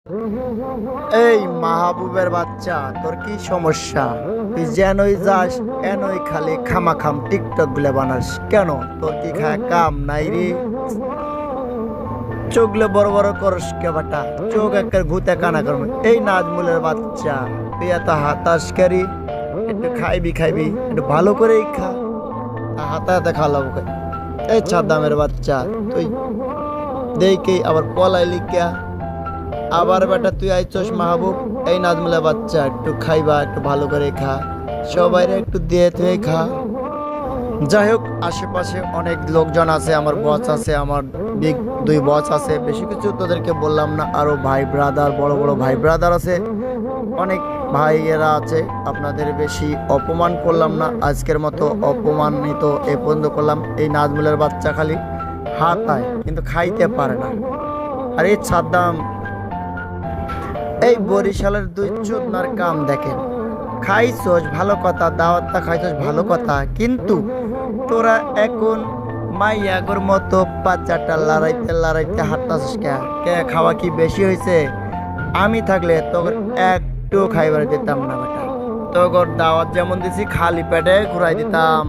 এই মাহবুবের বাচ্চা, তোর কি সমস্যা? তুই যেনই যাস এনই খালি খামাখাম টিকটক গুলো বানাস কেন? তোর কি খায় কাম নাই রে? চোখগুলো বড় বড় করস কে বাটা? চোখ একটা ঘুতে কানা করবে। এই নাজমুলের বাচ্চা, তুই এত হাতাসকারী, একটু খাইবি খাইবি একটু ভালো করেই খা। হাতে হাতে খাওয়াবো কে? এই ছাদ্দামের বাচ্চা, তুই দেখি আবার পলাইলি কে? আবার বেটা তুই আইছস মাহবুব? এই নাজমুলের বাচ্চা, একটু খাইবা, একটু ভালো করে খা, সবাইরে একটু দিয়ে তুই খা। যাই হোক, আশেপাশে অনেক লোকজন আছে, আমার বস আছে, আমার বিগ দুই বস আছে, বেশি কিছু তোদেরকে বললাম না। আরো ভাই ব্রাদার, বড় বড় ভাই ব্রাদার আছে, অনেক ভাইয়েরা আছে, আপনাদের বেশি অপমান করলাম না। আজকের মতো অপমানিত এ পর্যন্ত করলাম। এই নাজমুলের বাচ্চা খালি হাতায় কিন্তু খাইতে পারে না। আর এই সাদ্দাম, এই বরিশালের দুই চোদনার কাম দেখেন। খাইছস ভালো কথা, দাওয়াতটা খাইছস ভালো কথা, কিন্তু তোরা এখন মাইয়াগর মতো বাচ্চাটা লড়াইতে লড়াইতে হাঁটতাছিস কে? কে খাওয়া কি বেশি হয়েছে? আমি থাকলে তোর একটু খাইবার দিতাম না বেটা। তোর দাওয়াত যেমন দিছি খালি পেটে ঘুরাই দিতাম।